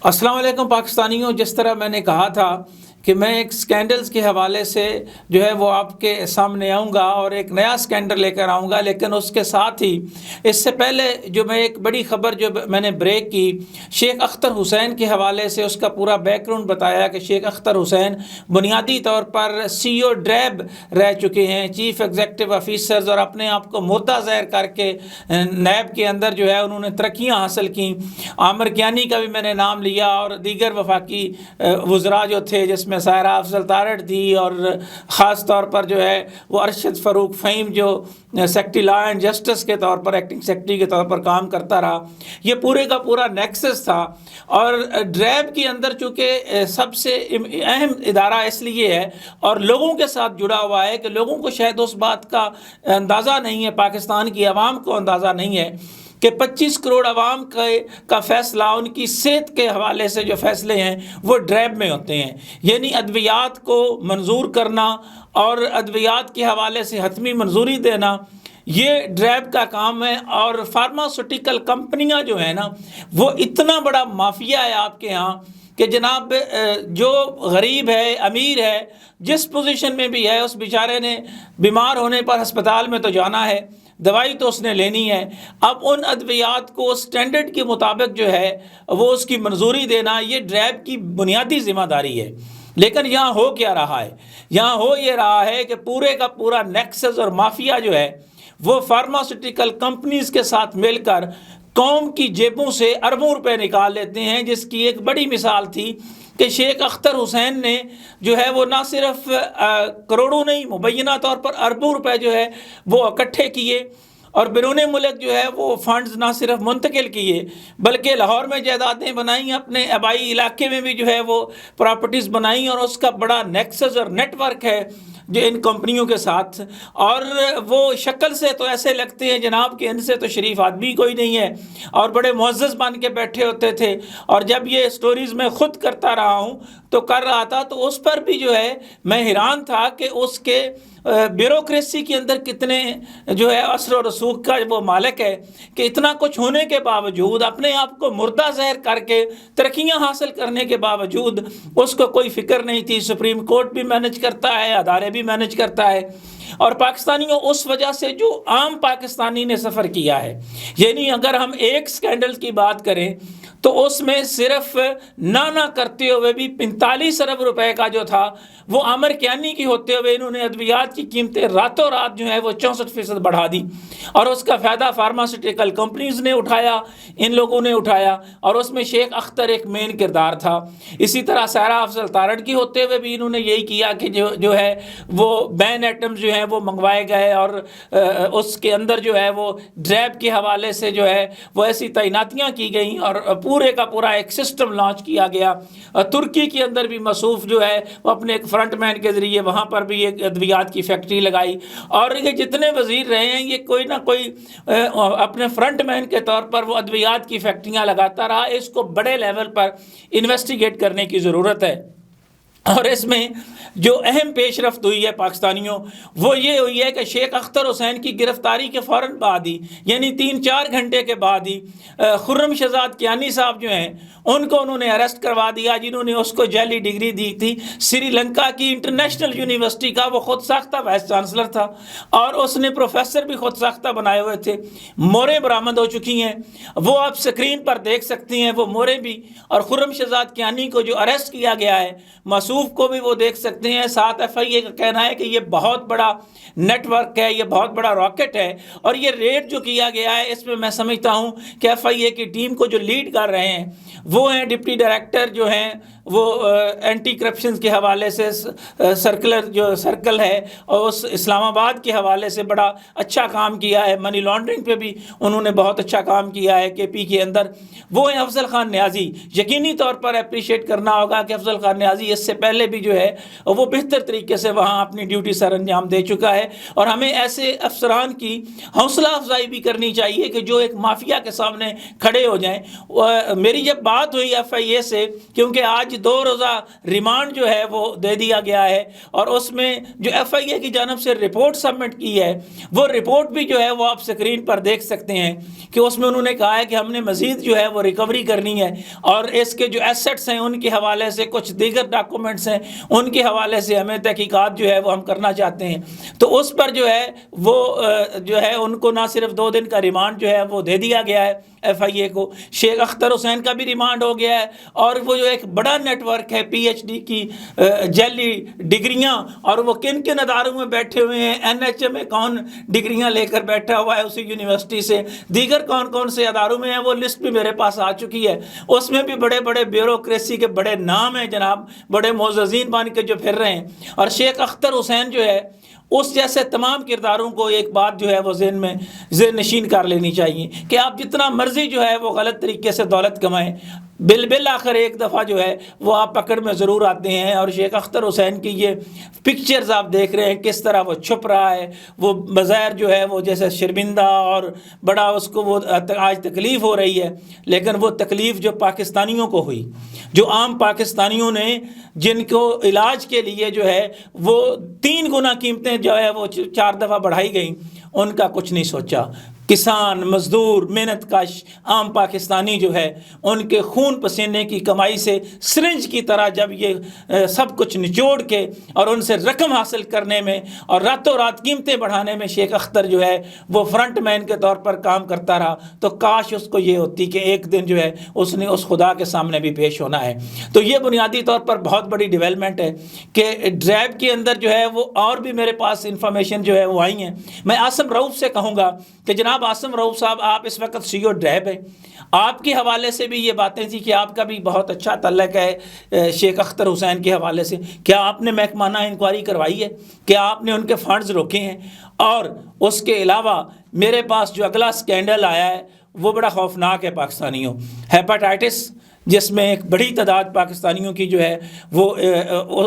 السلام علیکم پاکستانیوں، جس طرح میں نے کہا تھا کہ میں ایک سکینڈلز کے حوالے سے جو ہے وہ آپ کے سامنے آؤں گا اور ایک نیا سکینڈل لے کر آؤں گا، لیکن اس کے ساتھ ہی اس سے پہلے جو میں ایک بڑی خبر جو میں نے بریک کی شیخ اختر حسین کے حوالے سے، اس کا پورا بیک گراؤنڈ بتایا کہ شیخ اختر حسین بنیادی طور پر سی او ڈریب رہ چکے ہیں، چیف ایگزیکٹو آفیسرز، اور اپنے آپ کو مدعا ظاہر کر کے نیب کے اندر جو ہے انہوں نے ترقیاں حاصل کیں۔ عامر کیانی کا بھی میں نے نام لیا اور دیگر وفاقی وزراء جو تھے، جس میں سائرہ افضل تارڑ تھی، اور خاص طور پر جو ہے وہ ارشد فاروق فہیم جو سیکرٹری لا اینڈ جسٹس کے طور پر، ایکٹنگ سیکرٹری کے طور پر کام کرتا رہا۔ یہ پورے کا پورا نیکسس تھا، اور ڈریب کے اندر چونکہ سب سے اہم ادارہ اس لیے ہے اور لوگوں کے ساتھ جڑا ہوا ہے کہ لوگوں کو شاید اس بات کا اندازہ نہیں ہے، پاکستان کی عوام کو اندازہ نہیں ہے کہ 25 کروڑ عوام کا فیصلہ، ان کی صحت کے حوالے سے جو فیصلے ہیں وہ ڈریب میں ہوتے ہیں، یعنی ادویات کو منظور کرنا اور ادویات کے حوالے سے حتمی منظوری دینا، یہ ڈریب کا کام ہے۔ اور فارماسوٹیکل کمپنیاں جو ہیں نا، وہ اتنا بڑا مافیا ہے آپ کے ہاں کہ جناب جو غریب ہے، امیر ہے، جس پوزیشن میں بھی ہے، اس بیچارے نے بیمار ہونے پر ہسپتال میں تو جانا ہے، دوائی تو اس نے لینی ہے۔ اب ان ادویات کو سٹینڈرڈ کے مطابق جو ہے وہ اس کی منظوری دینا، یہ ڈریب کی بنیادی ذمہ داری ہے۔ لیکن یہاں ہو کیا رہا ہے؟ یہاں ہو یہ رہا ہے کہ پورے کا پورا نیکسس اور مافیا جو ہے وہ فارماسوٹیکل کمپنیز کے ساتھ مل کر قوم کی جیبوں سے اربوں روپے نکال لیتے ہیں، جس کی ایک بڑی مثال تھی کہ شیخ اختر حسین نے جو ہے وہ نہ صرف کروڑوں نہیں، مبینہ طور پر اربوں روپے جو ہے وہ اکٹھے کیے، اور بیرون ملک جو ہے وہ فنڈز نہ صرف منتقل کیے بلکہ لاہور میں جائیدادیں بنائیں، اپنے آبائی علاقے میں بھی جو ہے وہ پراپرٹیز بنائیں، اور اس کا بڑا نیکسس اور نیٹ ورک ہے جو ان کمپنیوں کے ساتھ۔ اور وہ شکل سے تو ایسے لگتے ہیں جناب کہ ان سے تو شریف آدمی کوئی نہیں ہے، اور بڑے معزز بن کے بیٹھے ہوتے تھے، اور جب یہ سٹوریز میں خود کرتا رہا ہوں تو کر رہا تھا تو اس پر بھی جو ہے میں حیران تھا کہ اس کے بیوروکریسی کے اندر کتنے جو ہے اثر و رسوخ کا وہ مالک ہے کہ اتنا کچھ ہونے کے باوجود، اپنے آپ کو مردہ ظاہر کر کے ترقیاں حاصل کرنے کے باوجود اس کو کوئی فکر نہیں تھی۔ سپریم کورٹ بھی مینج کرتا ہے، ادارے بھی مینج کرتا ہے، اور پاکستانیوں اس وجہ سے جو عام پاکستانی نے سفر کیا ہے، یعنی اگر ہم ایک سکینڈل کی بات کریں تو اس میں صرف نہ کرتے ہوئے بھی 45 ارب روپے کا جو تھا وہ عامر کیانی کی ہوتے ہوئے انہوں نے ادویات کی قیمتیں راتوں رات جو ہے وہ 64% بڑھا دی، اور اس کا فائدہ فارماسوٹیکل کمپنیز نے اٹھایا، ان لوگوں نے اٹھایا، اور اس میں شیخ اختر ایک مین کردار تھا۔ اسی طرح سائرہ افضل تارڑ کی ہوتے ہوئے بھی انہوں نے یہی کیا کہ جو ہے وہ بین ایٹمز جو ہیں وہ منگوائے گئے، اور اس کے اندر جو ہے وہ ڈریب کے حوالے سے جو ہے وہ ایسی تعیناتیاں کی گئیں، اور پورے کا پورا ایک سسٹم لانچ کیا گیا۔ ترکی کے اندر بھی مصوف جو ہے وہ اپنے ایک فرنٹ مین کے ذریعے وہاں پر بھی ایک ادویات کی فیکٹری لگائی، اور یہ جتنے وزیر رہے ہیں یہ کوئی نہ کوئی اپنے فرنٹ مین کے طور پر وہ ادویات کی فیکٹریاں لگاتا رہا۔ اس کو بڑے لیول پر انویسٹیگیٹ کرنے کی ضرورت ہے، اور اس میں جو اہم پیش رفت ہوئی ہے پاکستانیوں، وہ یہ ہوئی ہے کہ شیخ اختر حسین کی گرفتاری کے فوراً بعد ہی، یعنی 3-4 گھنٹے کے بعد ہی خرم شہزاد کیانی صاحب جو ہیں ان کو انہوں نے اریسٹ کروا دیا، جنہوں نے اس کو جعلی ڈگری دی تھی سری لنکا کی انٹرنیشنل یونیورسٹی کا۔ وہ خود ساختہ وائس چانسلر تھا، اور اس نے پروفیسر بھی خود ساختہ بنائے ہوئے تھے۔ موریں برآمد ہو چکی ہیں، وہ آپ سکرین پر دیکھ سکتی ہیں وہ موریں بھی، اور خرم شہزاد کیانی کو جو اریسٹ کیا گیا ہے، معصوف کو بھی وہ دیکھ سکتے ہیں۔ ساتھ ایف آئی اے کا کہنا ہے کہ یہ بہت بڑا نیٹ ورک ہے، یہ بہت بڑا راکٹ ہے، اور یہ ریڈ جو کیا گیا ہے اس میں میں سمجھتا ہوں کہ ایف آئی اے کی ٹیم کو جو لیڈ کر رہے ہیں وہ ہیں ڈپٹی ڈائریکٹر جو ہیں وہ اینٹی کرپشن کے حوالے سے سرکل ہے، اور اس اسلام آباد کے حوالے سے بڑا اچھا کام کیا ہے، منی لانڈرنگ پہ بھی انہوں نے بہت اچھا کام کیا ہے کے پی کے اندر۔ وہ ہیں افضل خان نیازی، یقینی طور پر اپریشیٹ کرنا ہوگا کہ افضل خان نیازی اس سے پہلے بھی جو ہے وہ بہتر طریقے سے وہاں اپنی ڈیوٹی سر انجام دے چکا ہے، اور ہمیں ایسے افسران کی حوصلہ افزائی بھی کرنی چاہیے کہ جو ایک مافیا کے سامنے کھڑے ہو جائیں۔ میری جب بات ہوئی ایف آئی اے سے، کیونکہ آج آج 2 روزہ ریمانڈ جو ہے وہ دے دیا گیا ہے، اور اس میں جو FIA کی جانب سے رپورٹ سبمٹ کی ہے وہ رپورٹ بھی جو ہے وہ آپ سکرین پر دیکھ سکتے ہیں کہ اس میں انہوں نے کہا ہے کہ ہم نے مزید جو ہے وہ ریکوری کرنی ہے، اور اس کے جو ایسٹس ہیں ان کے حوالے سے کچھ دیگر ڈاکومنٹس ہیں ان کے حوالے سے ہمیں تحقیقات جو ہے وہ ہم کرنا چاہتے ہیں۔ تو اس پر جو ہے وہ جو ہے ان کو نہ صرف 2 دن کا ریمانڈ جو ہے وہ دے دیا گیا ہے FIA کو، شیخ اختر حسین کا بھی ریمانڈ ہو گیا ہے، اور وہ جو ایک بڑا نیٹ ورک ہے PhD کی جعلی ڈگریاں، اور وہ کن کن اداروں میں بیٹھے ہوئے ہیں، NHM میں کون ڈگریاں لے کر بیٹھا ہوا ہے اسی یونیورسٹی سے، دیگر کون کون سے اداروں میں ہیں، وہ لسٹ بھی میرے پاس آ چکی ہے۔ اس میں بھی بڑے بڑے بیوروکریسی کے بڑے نام ہیں جناب، بڑے معززین بن کے جو پھر رہے ہیں۔ اور شیخ اختر حسین جو ہے اس جیسے تمام کرداروں کو ایک بات جو ہے وہ ذہن نشین کر لینی چاہیے کہ آپ جتنا مرضی جو ہے وہ غلط طریقے سے دولت کمائیں، بالآخر ایک دفعہ جو ہے وہ آپ پکڑ میں ضرور آتے ہیں۔ اور شیخ اختر حسین کی یہ پکچرز آپ دیکھ رہے ہیں کس طرح وہ چھپ رہا ہے، وہ بظاہر جو ہے وہ جیسے شرمندہ اور بڑا اس کو وہ آج تکلیف ہو رہی ہے، لیکن وہ تکلیف جو پاکستانیوں کو ہوئی، جو عام پاکستانیوں نے جن کو علاج کے لیے جو ہے وہ 3 گنا قیمتیں جو ہے وہ 4 دفعہ بڑھائی گئیں، ان کا کچھ نہیں سوچا۔ کسان، مزدور، محنت کش عام پاکستانی جو ہے ان کے خون پسینے کی کمائی سے سرنج کی طرح جب یہ سب کچھ نچوڑ کے اور ان سے رقم حاصل کرنے میں اور راتوں رات قیمتیں بڑھانے میں شیخ اختر جو ہے وہ فرنٹ مین کے طور پر کام کرتا رہا، تو کاش اس کو یہ ہوتی کہ ایک دن جو ہے اس نے اس خدا کے سامنے بھی پیش ہونا ہے۔ تو یہ بنیادی طور پر بہت بڑی ڈیولپمنٹ ہے کہ ڈرائیو کے اندر جو ہے وہ اور بھی میرے پاس انفارمیشن جو ہے وہ آئی ہیں۔ میں عاصم رؤوف سے کہوں گا کہ جناب عاصم رؤوف صاحب، آپ اس وقت CEO ڈرائیو ہیں، آپ کے حوالے سے بھی یہ باتیں تھیں کہ آپ کا بھی بہت اچھا تعلق ہے شیخ اختر حسین کے حوالے سے، کیا آپ نے محکمانہ انکوائری کروائی ہے؟ کیا آپ نے ان کے فنڈز روکے ہیں؟ اور اس کے علاوہ میرے پاس جو اگلا سکینڈل آیا ہے وہ بڑا خوفناک ہے پاکستانیوں، ہیپاٹائٹس، جس میں ایک بڑی تعداد پاکستانیوں کی جو ہے وہ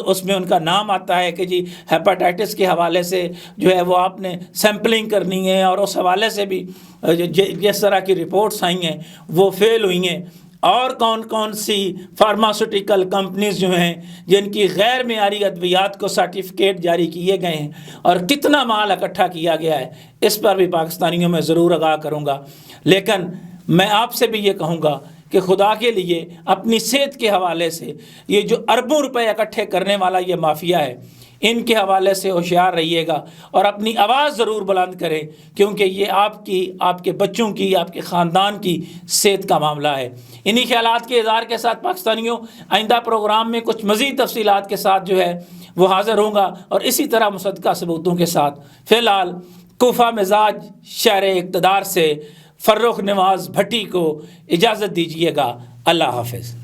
اس میں ان کا نام آتا ہے کہ جی ہیپاٹائٹس کے حوالے سے جو ہے وہ آپ نے سیمپلنگ کرنی ہے، اور اس حوالے سے بھی جس طرح کی رپورٹس آئی ہیں وہ فیل ہوئی ہیں۔ اور کون کون سی فارماسوٹیکل کمپنیز جو ہیں جن کی غیر معیاری ادویات کو سرٹیفکیٹ جاری کیے گئے ہیں اور کتنا مال اکٹھا کیا گیا ہے، اس پر بھی پاکستانیوں میں ضرور آگاہ کروں گا۔ لیکن میں آپ سے بھی یہ کہوں گا کہ خدا کے لیے اپنی صحت کے حوالے سے یہ جو اربوں روپے اکٹھے کرنے والا یہ مافیا ہے، ان کے حوالے سے ہوشیار رہیے گا اور اپنی آواز ضرور بلند کریں، کیونکہ یہ آپ کی، آپ کے بچوں کی، آپ کے خاندان کی صحت کا معاملہ ہے۔ انہی خیالات کے اظہار کے ساتھ پاکستانیوں، آئندہ پروگرام میں کچھ مزید تفصیلات کے ساتھ جو ہے وہ حاضر ہوں گا، اور اسی طرح مصدقہ ثبوتوں کے ساتھ۔ فی الحال کوفہ مزاج شہر اقتدار سے فرخ نواز بھٹی کو اجازت دیجیے گا۔ اللہ حافظ۔